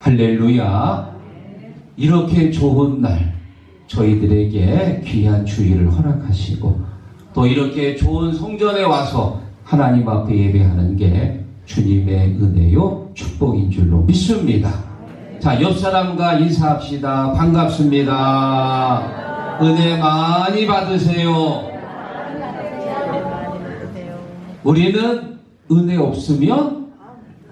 할렐루야. 이렇게 좋은 날 저희들에게 귀한 주일을 허락하시고 또 이렇게 좋은 성전에 와서 하나님 앞에 예배하는 게 주님의 은혜요 축복인 줄로 믿습니다. 자, 옆 사람과 인사합시다. 반갑습니다. 은혜 많이 받으세요. 우리는 은혜 없으면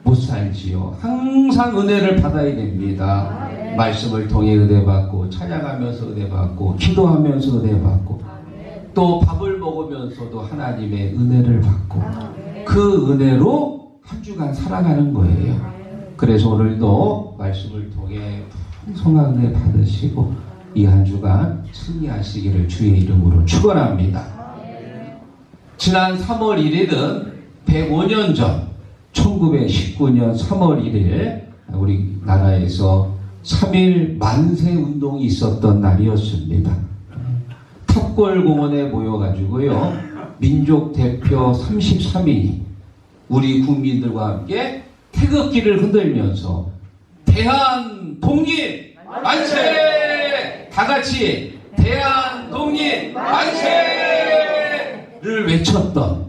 못 살지요. 항상 은혜를 받아야 됩니다. 말씀을 통해 은혜 받고, 찬양하면서 은혜 받고, 기도하면서 은혜 받고, 또 밥을 먹으면서도 하나님의 은혜를 받고, 그 은혜로 한 주간 살아가는 거예요. 그래서 오늘도 말씀을 통해 풍성한 은혜 받으시고 이 한 주간 승리하시기를 주의 이름으로 축원합니다. 지난 3월 1일은 105년 전 1919년 3월 1일 우리나라에서 3.1 만세 운동이 있었던 날이었습니다. 탑골공원에 모여가지고요, 민족 대표 33인이 우리 국민들과 함께 태극기를 흔들면서 대한 독립 만세! 다 같이 대한 독립 만세를 외쳤던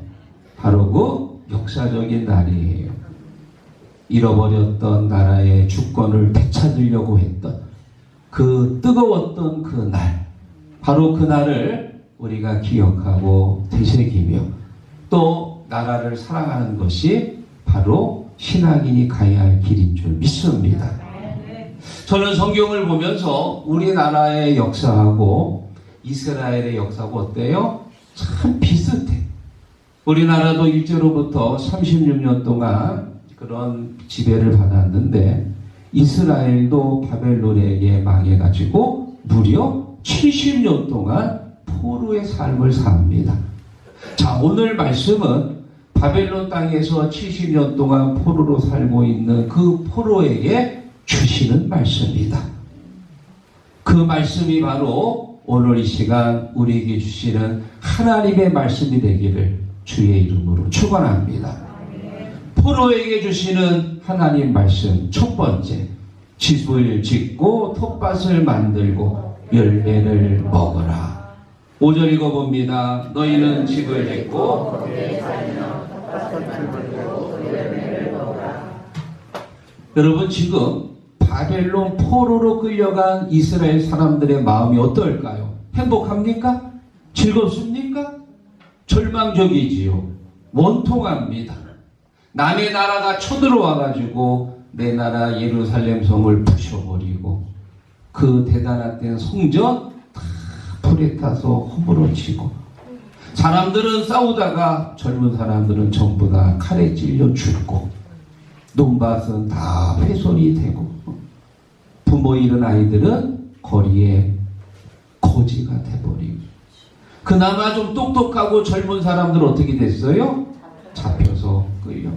바로 그 역사적인 날이에요. 잃어버렸던 나라의 주권을 되찾으려고 했던 그 뜨거웠던 그 날, 바로 그 날을 우리가 기억하고 되새기며 또 나라를 사랑하는 것이 바로 신앙인이 가야 할 길인 줄 믿습니다. 저는 성경을 보면서 우리나라의 역사하고 이스라엘의 역사하고 어때요? 참 비슷해. 우리나라도 일제로부터 36년 동안 그런 지배를 받았는데 이스라엘도 바벨론에게 망해가지고 무려 70년 동안 포로의 삶을 삽니다. 자, 오늘 말씀은 바벨론 땅에서 70년 동안 포로로 살고 있는 그 포로에게 주시는 말씀이다. 그 말씀이 바로 오늘 이 시간 우리에게 주시는 하나님의 말씀이 되기를 주의 이름으로 축원합니다. 포로에게 주시는 하나님 말씀 첫 번째, 집을 짓고 텃밭을 만들고 열매를 먹어라. 5절 읽어봅니다. 너희는 집을 짓고 거기에 살며 텃밭을 만들고 열매를 먹어라. 여러분, 지금 바벨론 포로로 끌려간 이스라엘 사람들의 마음이 어떨까요? 행복합니까? 즐겁습니까? 절망적이지요. 원통합니다. 남의 나라가 쳐들어와가지고 내 나라 예루살렘 성을 부셔버리고 그 대단한 성전 다 불에 타서 허물어지고 사람들은 싸우다가 젊은 사람들은 전부 다 칼에 찔려 죽고 논밭은 다 훼손이 되고 부모 잃은 아이들은 거리에 거지가 돼버리고 그나마 좀 똑똑하고 젊은 사람들은 어떻게 됐어요? 잡혀서 끌려가.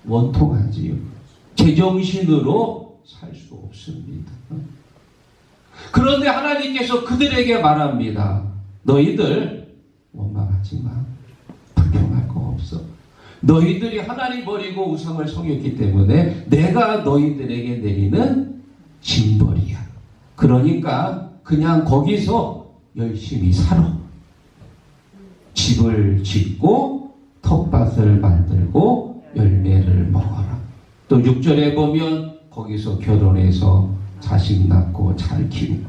원통하지요. 제정신으로 살 수 없습니다. 그런데 하나님께서 그들에게 말합니다. 너희들 원망하지 마. 불평할 거 없어. 너희들이 하나님 버리고 우상을 섬겼기 때문에 내가 너희들에게 내리는 징벌이야. 그러니까 그냥 거기서 열심히 살아. 집을 짓고 텃밭을 만들고 열매를 먹어라. 또 6절에 보면 거기서 결혼해서 자식 낳고 잘 키우고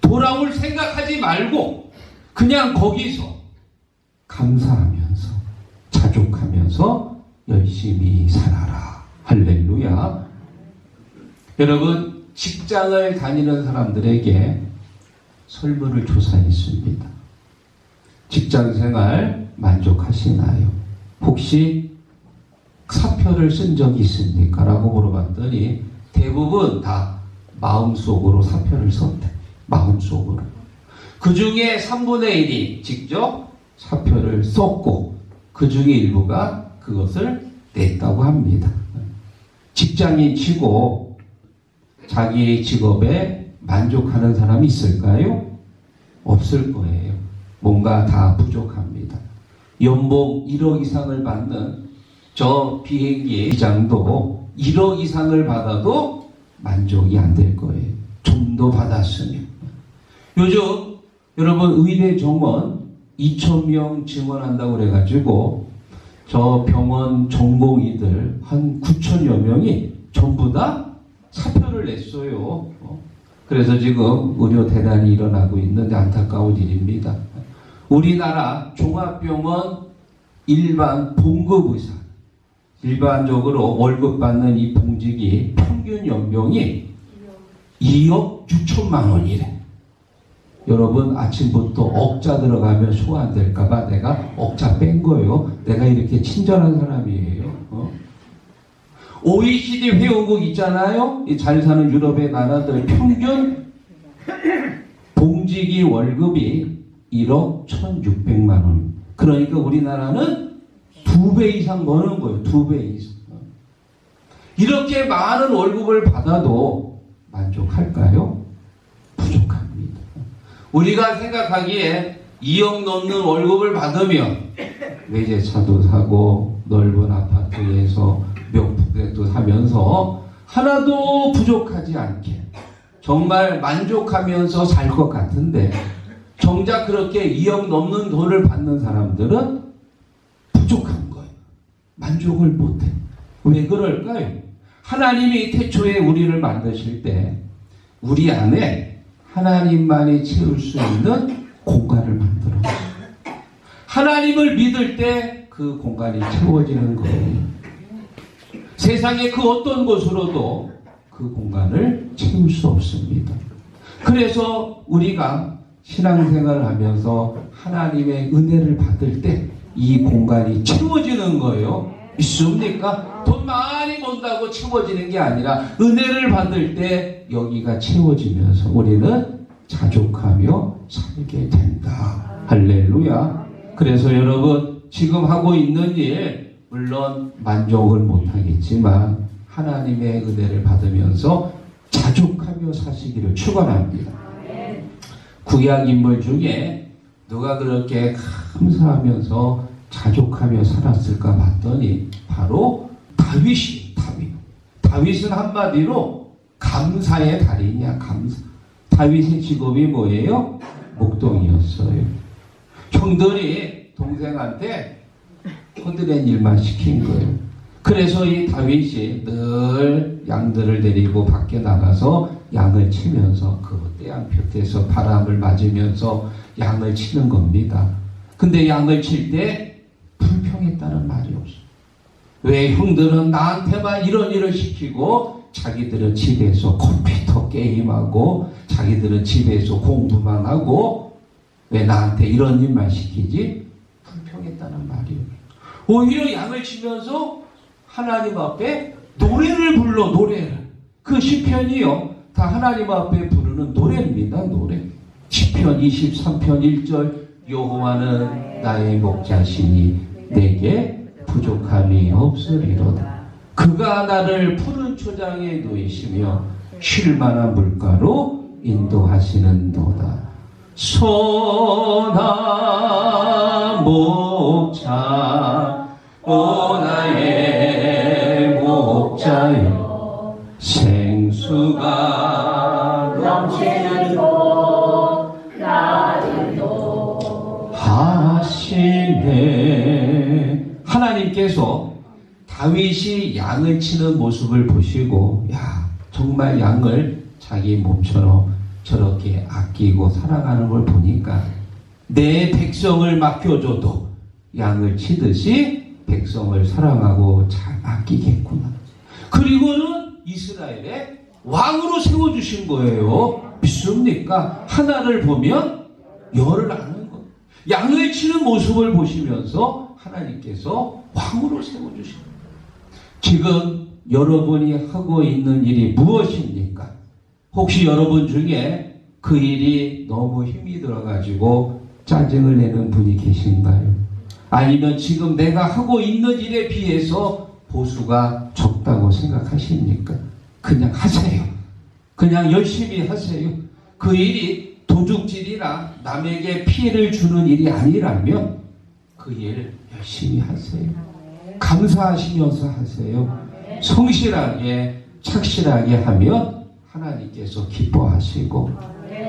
돌아올 생각하지 말고 그냥 거기서 감사하면서 자족하면서 열심히 살아라. 할렐루야. 여러분, 직장을 다니는 사람들에게 설문을 조사했습니다. 직장생활 만족하시나요? 혹시 사표를 쓴 적이 있습니까? 라고 물어봤더니 대부분 다 마음속으로 사표를 썼대. 마음속으로. 그 중에 3분의 1이 직접 사표를 썼고 그 중에 일부가 그것을 냈다고 합니다. 직장인 치고 자기 직업에 만족하는 사람이 있을까요? 없을 거예요. 뭔가 다 부족합니다. 연봉 1억 이상을 받는 저 비행기 기장도 1억 이상을 받아도 만족이 안 될 거예요. 좀 더 받았으면. 요즘 여러분 의대 정원 2,000명 증원한다고 그래가지고 저 병원 전공의들 한 9,000여 명이 전부 다 사표를 냈어요. 그래서 지금 의료 대란이 일어나고 있는 안타까운 일입니다. 우리나라 종합병원 일반 봉급의사, 일반적으로 월급 받는 이 봉직이 평균 연봉이 2억 6천만 원이래. 여러분 아침부터 억자 들어가면 소화 안 될까봐 내가 억자 뺀 거예요. 내가 이렇게 친절한 사람이에요. OECD 회원국 있잖아요. 이 잘 사는 유럽의 나라들 평균 봉직이 월급이 1억 1,600만 원. 그러니까 우리나라는 2배 이상 버는 거예요. 2배 이상. 이렇게 많은 월급을 받아도 만족할까요? 부족합니다. 우리가 생각하기에 2억 넘는 월급을 받으면 외제차도 사고 넓은 아파트에서 명품백도 사면서 하나도 부족하지 않게 정말 만족하면서 살 것 같은데 정작 그렇게 2억 넘는 돈을 받는 사람들은 부족한 거예요. 만족을 못해. 왜 그럴까요? 하나님이 태초에 우리를 만드실 때 우리 안에 하나님만이 채울 수 있는 공간을 만들었어요. 하나님을 믿을 때 그 공간이 채워지는 거예요. 세상의 그 어떤 곳으로도 그 공간을 채울 수 없습니다. 그래서 우리가 신앙생활을 하면서 하나님의 은혜를 받을 때 이 공간이 채워지는 거예요. 믿습니까? 돈 많이 번다고 채워지는 게 아니라 은혜를 받을 때 여기가 채워지면서 우리는 자족하며 살게 된다. 할렐루야. 그래서 여러분 지금 하고 있는 일 물론 만족을 못하겠지만 하나님의 은혜를 받으면서 자족하며 사시기를 축원합니다. 구약 인물 중에 누가 그렇게 감사하면서 자족하며 살았을까 봤더니 바로 다윗이 다윗은 한마디로 감사의 달인이야. 감사. 다윗의 직업이 뭐예요? 목동이었어요. 형들이 동생한테 허드렛 일만 시킨 거예요. 그래서 이 다윗이 늘 양들을 데리고 밖에 나가서 양을 치면서 그 떼양볕에서 바람을 맞으면서 양을 치는 겁니다. 근데 양을 칠 때 불평했다는 말이 없어요. 왜 형들은 나한테만 이런 일을 시키고 자기들은 집에서 컴퓨터 게임하고 자기들은 집에서 공부만 하고 왜 나한테 이런 일만 시키지? 불평했다는 말이에요. 오히려 양을 치면서 하나님 앞에 노래를 불러. 노래를. 그 시편이요 다 하나님 앞에 부르는 노래입니다. 노래. 시편 23편 1절 여호와는 나의 목자시니 내게 부족함이 없으리로다. 그가 나를 푸른 초장에 놓이시며 쉴 만한 물가로 인도하시는도다. 선한 목자 오 나의 목자여 생수가 넘치는 곳 나를 하시네. 하나님께서 다윗이 양을 치는 모습을 보시고 야 정말 양을 자기 몸처럼 저렇게 아끼고 사랑하는 걸 보니까 내 백성을 맡겨줘도 양을 치듯이 백성을 사랑하고 잘 아끼겠구나. 그리고는 이스라엘의 왕으로 세워주신 거예요. 믿습니까? 하나를 보면 열을 아는 것. 양을 치는 모습을 보시면서 하나님께서 왕으로 세워주신 거예요. 지금 여러분이 하고 있는 일이 무엇입니까? 혹시 여러분 중에 그 일이 너무 힘이 들어가지고 짜증을 내는 분이 계신가요? 아니면 지금 내가 하고 있는 일에 비해서 보수가 적다고 생각하십니까? 그냥 하세요. 그냥 열심히 하세요. 그 일이 도둑질이나 남에게 피해를 주는 일이 아니라면 그 일 열심히 하세요. 감사하시면서 하세요. 성실하게 착실하게 하면 하나님께서 기뻐하시고,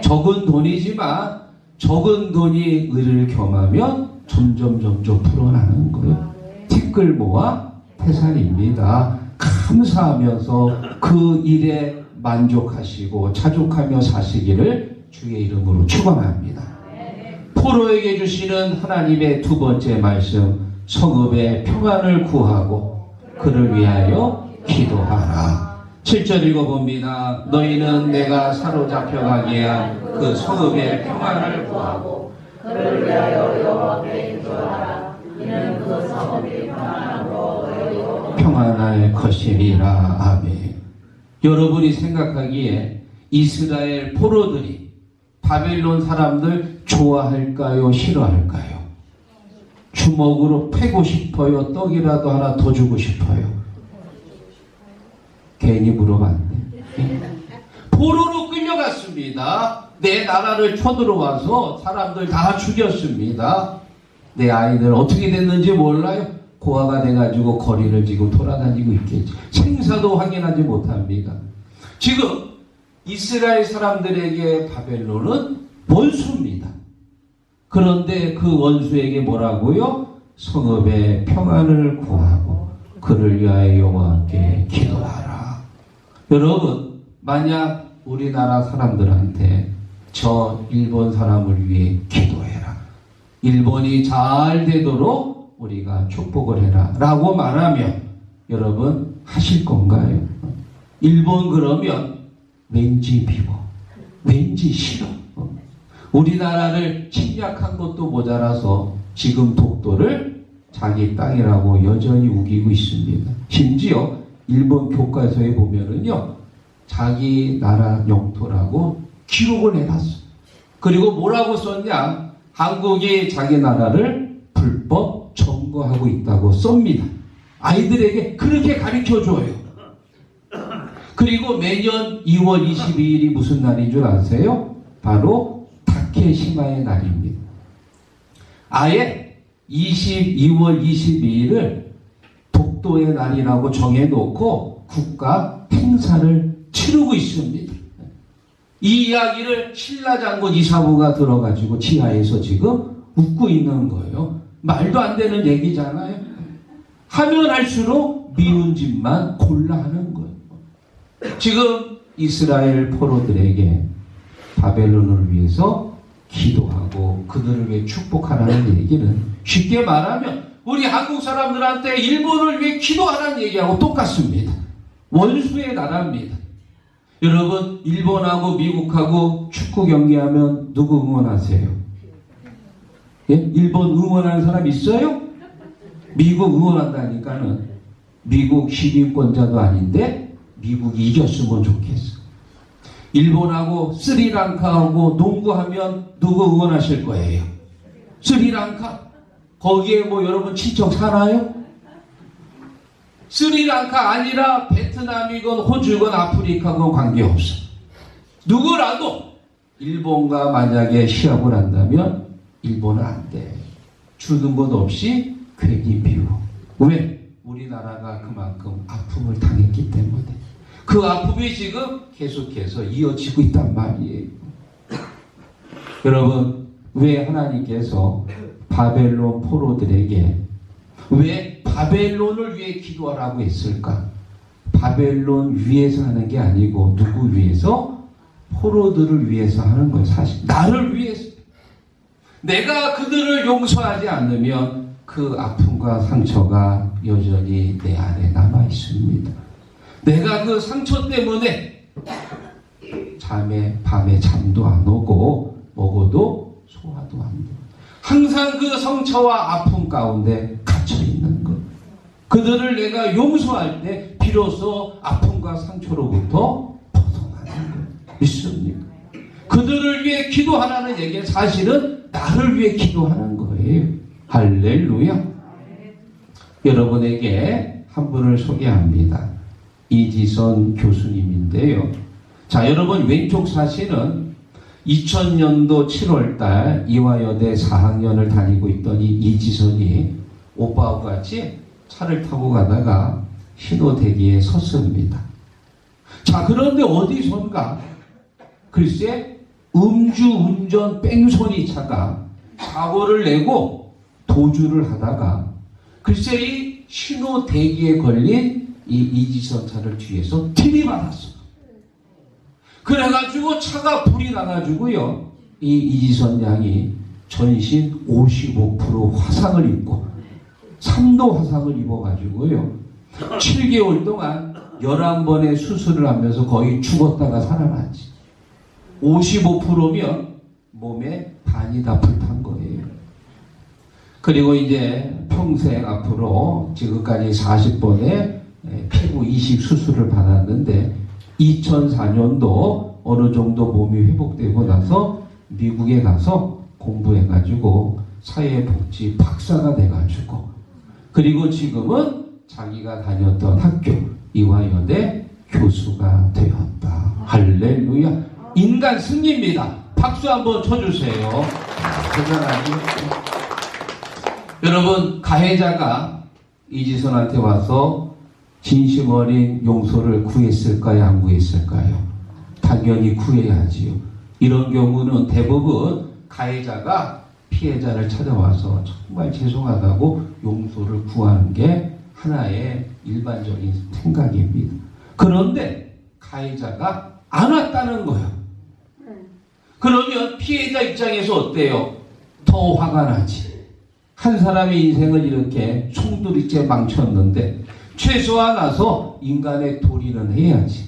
적은 돈이지만 적은 돈이 의를 겸하면 점점 풀어나는 거예요. 티끌 모아 태산입니다. 감사하면서 그 일에 만족하시고 자족하며 사시기를 주의 이름으로 축원합니다. 포로에게 주시는 하나님의 두 번째 말씀, 성읍의 평안을 구하고 그를 위하여 기도하라. 7절 읽어봅니다. 너희는 내가 사로잡혀 가게 한 그 성읍의 평안을 구하고 그를 위하여 여호와께 기도하라. 이는 그 성읍이 평안하고 평안할 것이리라. 아멘. 여러분이 생각하기에 이스라엘 포로들이 바벨론 사람들 좋아할까요? 싫어할까요? 주먹으로 패고 싶어요? 떡이라도 하나 더 주고 싶어요? 괜히 물어봤네. 포로로 끌려갔습니다. 내 나라를 쳐들어와서 사람들 다 죽였습니다. 내 아이들 어떻게 됐는지 몰라요. 고아가 돼가지고 거리를 지금 돌아다니고 있겠죠. 생사도 확인하지 못합니다. 지금 이스라엘 사람들에게 바벨론은 원수입니다. 그런데 그 원수에게 뭐라고요? 성읍의 평안을 구하고 그를 위하여 여호와께 기도하라. 여러분, 만약 우리나라 사람들한테 저 일본 사람을 위해 기도해라, 일본이 잘 되도록 우리가 축복을 해라 라고 말하면 여러분 하실 건가요? 일본 그러면 왠지 미워, 왠지 싫어. 우리나라를 침략한 것도 모자라서 지금 독도를 자기 땅이라고 여전히 우기고 있습니다. 심지어 일본 교과서에 보면은요, 자기 나라 영토라고 기록을 해놨어. 그리고 뭐라고 썼냐? 한국이 자기 나라를 불법 점거하고 있다고 썹니다. 아이들에게 그렇게 가르쳐줘요. 그리고 매년 2월 22일이 무슨 날인 줄 아세요? 바로 다케시마의 날입니다. 아예 2월 22일을 독도의 날이라고 정해놓고 국가 행사를 치르고 있습니다. 이 이야기를 신라장군 이사부가 들어가지고 지하에서 지금 웃고 있는 거예요. 말도 안 되는 얘기잖아요. 하면 할수록 미운 짓만 골라 하는 거예요. 지금 이스라엘 포로들에게 바벨론을 위해서 기도하고 그들을 위해 축복하라는 얘기는 쉽게 말하면 우리 한국 사람들한테 일본을 위해 기도하라는 얘기하고 똑같습니다. 원수의 나라입니다. 여러분, 일본하고 미국하고 축구 경기하면 누구 응원하세요? 예? 일본 응원하는 사람 있어요? 미국 응원한다니까는 미국 시민권자도 아닌데 미국이 이겼으면 좋겠어. 일본하고 스리랑카하고 농구하면 누구 응원하실 거예요? 스리랑카? 거기에 뭐 여러분 친척 사나요? 스리랑카 아니라 베트남이건 호주건 아프리카건 관계없어. 누구라도 일본과 만약에 시합을 한다면 일본은 안 돼. 주는 것 없이 괜히 미워. 왜? 우리나라가 그만큼 아픔을 당했기 때문에. 그 아픔이 지금 계속해서 이어지고 있단 말이에요. 여러분, 왜 하나님께서 바벨론 포로들에게 왜 바벨론을 위해 기도하라고 했을까? 바벨론 위에서 하는 게 아니고 누구 위해서? 포로들을 위해서 하는 거예요. 사실 나를 위해서. 내가 그들을 용서하지 않으면 그 아픔과 상처가 여전히 내 안에 남아 있습니다. 내가 그 상처 때문에 밤에 잠도 안 오고 먹어도 소화도 안 돼. 항상 그 상처와 아픔 가운데 갇혀 있는 것. 그들을 내가 용서할 때 비로소 아픔과 상처로부터 벗어나는 것. 믿습니까? 그들을 위해 기도하라는 얘기는 사실은 나를 위해 기도하는 거예요. 할렐루야. 여러분에게 한 분을 소개합니다. 이지선 교수님인데요. 자, 여러분 왼쪽 사진은 2000년도 7월달 이화여대 4학년을 다니고 있던 이 이지선이 오빠하고 같이 차를 타고 가다가 신호 대기에 섰습니다. 자, 그런데 어디선가 글쎄 음주운전 뺑소니 차가 사고를 내고 도주를 하다가 글쎄 이 신호 대기에 걸린 이 이지선 차를 뒤에서 들이받았어. 그래가지고 차가 불이 나가지고요, 이 이지선 양이 전신 55% 화상을 입고 3도 화상을 입어가지고요 7개월 동안 11번의 수술을 하면서 거의 죽었다가 살아났지. 55%면 몸에 반이 다 불탄 거예요. 그리고 이제 평생 앞으로 지금까지 40번의 피부 이식 수술을 받았는데 2004년도 어느 정도 몸이 회복되고 나서 미국에 가서 공부해가지고 사회복지 박사가 돼가지고 그리고 지금은 자기가 다녔던 학교 이화여대 교수가 되었다. 할렐루야. 인간 승리입니다. 박수 한번 쳐주세요. 대단하죠? 여러분, 가해자가 이지선한테 와서 진심 어린 용서를 구했을까요? 안 구했을까요? 당연히 구해야지요. 이런 경우는 대부분 가해자가 피해자를 찾아와서 정말 죄송하다고 용서를 구하는 게 하나의 일반적인 생각입니다. 그런데 가해자가 안 왔다는 거예요. 그러면 피해자 입장에서 어때요? 더 화가 나지. 한 사람의 인생을 이렇게 송두리째 망쳤는데 최소한 와서 인간의 도리는 해야지.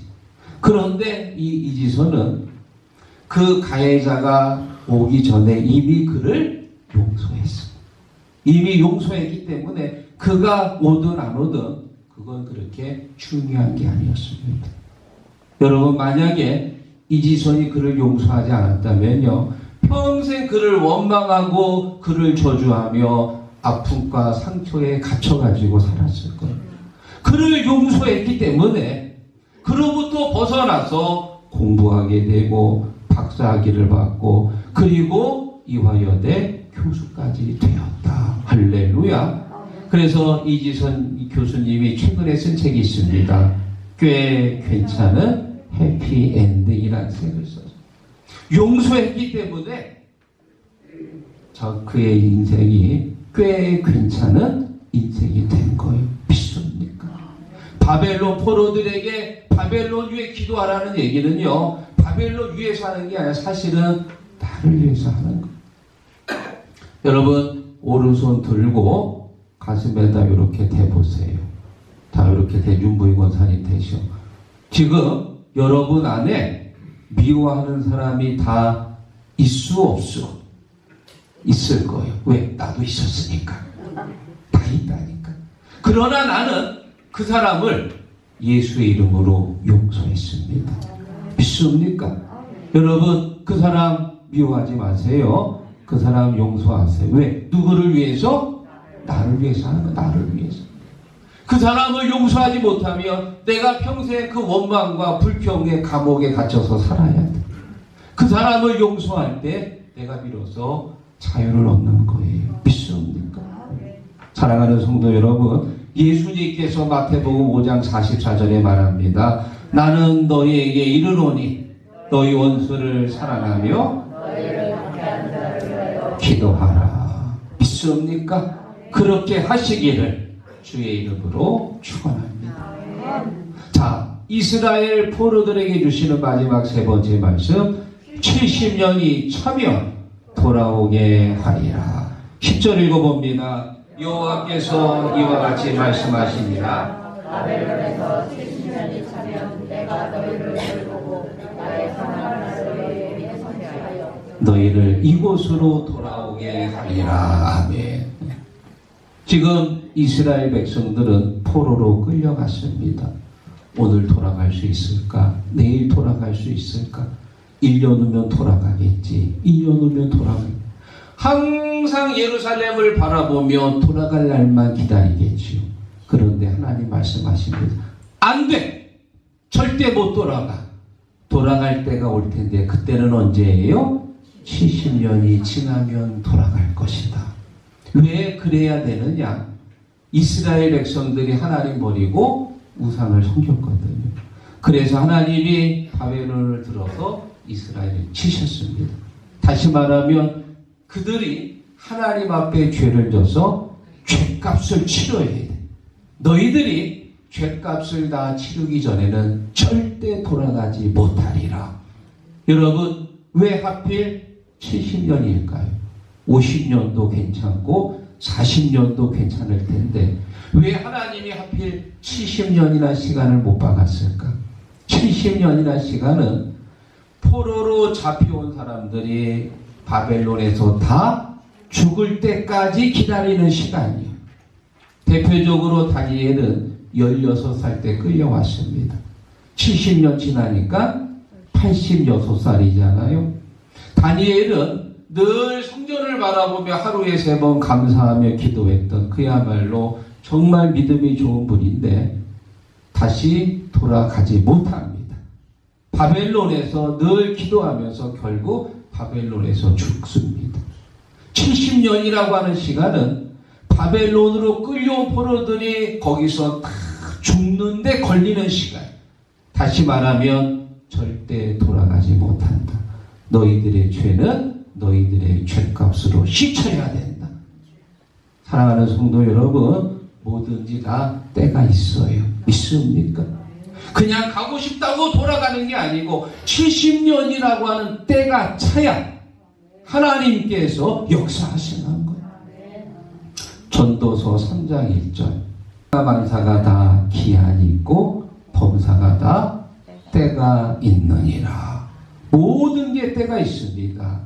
그런데 이 이지선은 그 가해자가 오기 전에 이미 그를 용서했어. 이미 용서했기 때문에 그가 오든 안 오든 그건 그렇게 중요한 게 아니었습니다. 여러분, 만약에 이지선이 그를 용서하지 않았다면요, 평생 그를 원망하고 그를 저주하며 아픔과 상처에 갇혀가지고 살았을 거예요. 그를 용서했기 때문에 그로부터 벗어나서 공부하게 되고 박사학위를 받고 그리고 이화여대 교수까지 되었다. 할렐루야. 그래서 이지선 교수님이 최근에 쓴 책이 있습니다. 꽤 괜찮은 해피엔딩이라는 책을 써서 용서했기 때문에 그의 인생이 꽤 괜찮은 인생이 된 거예요. 믿습니까? 바벨론 포로들에게 바벨론 위에 기도하라는 얘기는요, 바벨론 위에서 하는 게 아니라 사실은 나를 위해서 하는 거예요. 여러분, 오른손 들고 가슴에다 이렇게 대보세요. 다 이렇게 대중부의권산이 되셔. 지금 여러분 안에 미워하는 사람이 다 있수 없수? 있을 거예요. 왜? 나도 있었으니까. 다 있다니까. 그러나 나는 그 사람을 예수의 이름으로 용서했습니다. 믿습니까? 여러분, 그 사람 미워하지 마세요. 그 사람 용서하세요. 왜? 누구를 위해서? 나를 위해서 하는 거. 나를 위해서. 그 사람을 용서하지 못하면 내가 평생 그 원망과 불평의 감옥에 갇혀서 살아야 돼. 그 사람을 용서할 때 내가 비로소 자유를 얻는 거예요. 믿습니까? 사랑하는 성도 여러분, 예수님께서 마태복음 5장 44절에 말합니다. 나는 너희에게 이르노니 너희 원수를 사랑하며 기도하라. 믿습니까? 그렇게 하시기를 주의 이름으로 축원합니다. 자, 이스라엘 포로들에게 주시는 마지막 세 번째 말씀, 70년이 차면 돌아오게 하리라. 10절 읽어봅니다. 여호와께서 이와 같이 말씀하시니라. 바벨론에서 70년이 차면 내가 너희를 돌보고 나의 사랑을 너희에게 선포하여 너희를 이곳으로 돌아오게 하리라. 아멘. 지금 이스라엘 백성들은 포로로 끌려갔습니다. 오늘 돌아갈 수 있을까? 내일 돌아갈 수 있을까? 1년 후면 돌아가겠지. 2년 후면 돌아가겠지. 항상 예루살렘을 바라보며 돌아갈 날만 기다리겠지요. 그런데 하나님 말씀하십니다. 안 돼! 절대 못 돌아가. 돌아갈 때가 올 텐데 그때는 언제예요? 70년이 지나면 돌아갈 것이다. 왜 그래야 되느냐? 이스라엘 백성들이 하나님 버리고 우상을 섬겼거든요. 그래서 하나님이 바벨론을 들어서 이스라엘을 치셨습니다. 다시 말하면 그들이 하나님 앞에 죄를 져서 죄값을 치러야 돼. 너희들이 죄값을 다 치르기 전에는 절대 돌아가지 못하리라. 여러분, 왜 하필 70년일까요? 50년도 괜찮고 40년도 괜찮을 텐데 왜 하나님이 하필 70년이나 시간을 못 박았을까? 70년이나 시간은 포로로 잡혀온 사람들이 바벨론에서 다 죽을 때까지 기다리는 시간이에요. 대표적으로 다니엘은 16살 때 끌려왔습니다. 70년 지나니까 86살이잖아요. 다니엘은 늘 성전을 바라보며 하루에 3번 감사하며 기도했던 그야말로 정말 믿음이 좋은 분인데 다시 돌아가지 못합니다. 바벨론에서 늘 기도하면서 결국 바벨론에서 죽습니다. 70년이라고 하는 시간은 바벨론으로 끌려온 포로들이 거기서 다 죽는데 걸리는 시간. 다시 말하면 절대 돌아가지 못한다. 너희들의 죄는 너희들의 죄값으로 씻어야 된다. 사랑하는 성도 여러분, 뭐든지 다 때가 있어요. 있습니까? 그냥 가고 싶다고 돌아가는 게 아니고 70년이라고 하는 때가 차야 하나님께서 역사하시는 거예요. 전도서 3장 1절 만사가 다 기한이 있고 범사가 다 때가 있느니라. 모든 게 때가 있습니다.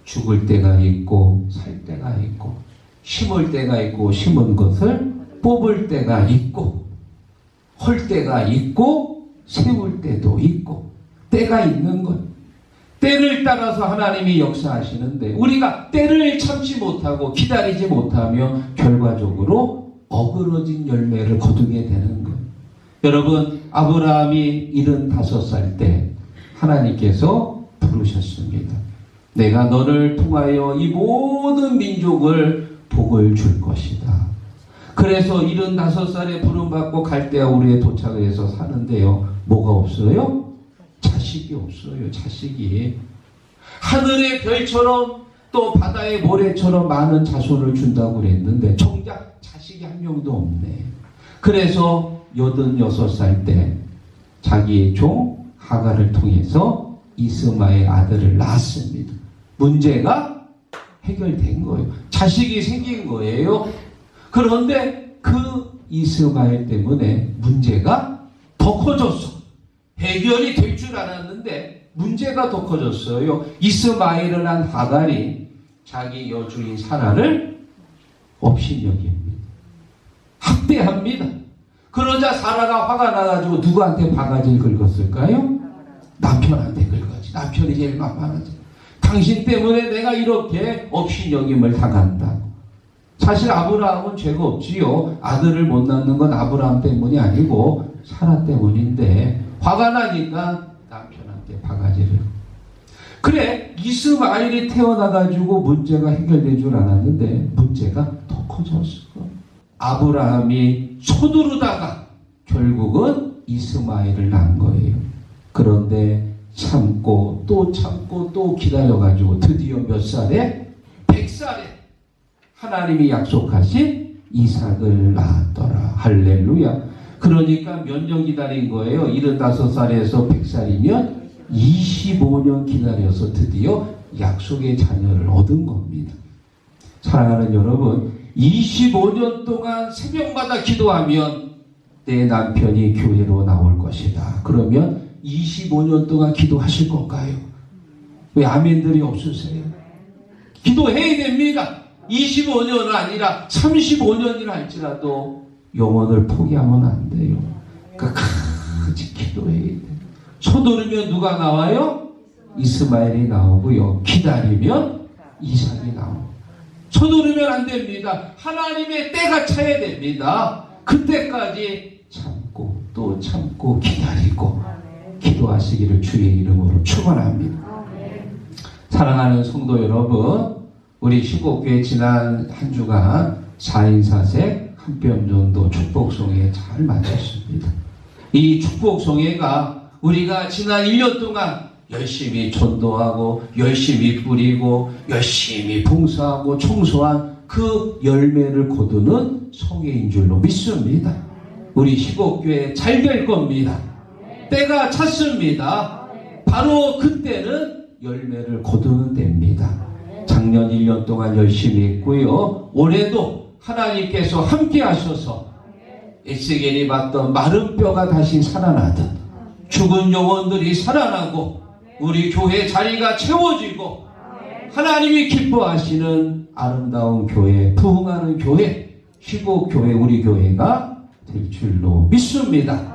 죽을 때가 있고 살 때가 있고 심을 때가 있고 심은 것을 뽑을 때가 있고 헐 때가 있고 세울 때도 있고 때가 있는 것. 때를 따라서 하나님이 역사하시는데 우리가 때를 참지 못하고 기다리지 못하며 결과적으로 어그러진 열매를 거두게 되는 것. 여러분, 아브라함이 75살 때 하나님께서 부르셨습니다. 내가 너를 통하여 이 모든 민족을 복을 줄 것이다. 그래서 75살에 부름받고 갈대아 우리에 도착을 해서 사는데요. 뭐가 없어요? 자식이 없어요. 자식이. 하늘의 별처럼 또 바다의 모래처럼 많은 자손을 준다고 그랬는데 정작 자식이 한 명도 없네. 그래서 86살 때 자기의 종 하갈을 통해서 이스마엘 아들을 낳았습니다. 문제가 해결된 거예요. 자식이 생긴 거예요. 그런데 그 이스마엘 때문에 문제가 더 커졌어. 해결이 될 줄 알았는데 문제가 더 커졌어요. 이스마엘을 한 하갈이 자기 여주인 사라를 업신여깁니다. 학대합니다. 그러자 사라가 화가 나가지고 누구한테 바가지를 긁었을까요? 남편한테 긁었지. 남편이 제일 만만하지. 당신 때문에 내가 이렇게 업신여김을 당한다고. 사실 아브라함은 죄가 없지요. 아들을 못 낳는 건 아브라함 때문이 아니고 사라 때문인데 화가 나니까 남편한테 바가지를. 그래, 이스마엘이 태어나가지고 문제가 해결된 줄 알았는데 문제가 더 커졌어. 아브라함이 서두르다가 결국은 이스마엘을 낳은 거예요. 그런데 참고 또 기다려가지고 드디어 몇 살에? 100살에 하나님이 약속하신 이삭을 낳았더라. 할렐루야. 그러니까 몇 년 기다린 거예요? 75살에서 100살이면 25년 기다려서 드디어 약속의 자녀를 얻은 겁니다. 사랑하는 여러분, 25년 동안 새벽마다 기도하면 내 남편이 교회로 나올 것이다. 그러면 25년 동안 기도하실 건가요? 왜 아멘들이 없으세요? 기도해야 됩니다. 25년은 아니라 35년이라 할지라도 영혼을 포기하면 안 돼요. 끝까지 기도해야 돼요. 서두르면 누가 나와요? 이스마엘이 나오고요. 기다리면 이삭이 나오고. 서두르면 안 됩니다. 하나님의 때가 차야 됩니다. 그때까지 참고 또 참고 기다리고 기도하시기를 주의 이름으로 축원합니다. 사랑하는 성도 여러분, 우리 시곡교회 지난 한 주간 4인 4색 한뼘 정도 축복송에 잘 마쳤습니다. 이 축복송회가 우리가 지난 1년 동안 열심히 전도하고 열심히 뿌리고 열심히 봉사하고 청소한 그 열매를 거두는 성회인 줄로 믿습니다. 우리 희곡교회 잘 될 겁니다. 때가 찼습니다. 바로 그때는 열매를 거두는 때입니다. 작년 1년 동안 열심히 했고요. 올해도 하나님께서 함께 하셔서 에스겔이 봤던 마른 뼈가 다시 살아나듯 죽은 영혼들이 살아나고 우리 교회 자리가 채워지고 하나님이 기뻐하시는 아름다운 교회, 부흥하는 교회, 희곡교회 우리 교회가 될 줄로 믿습니다.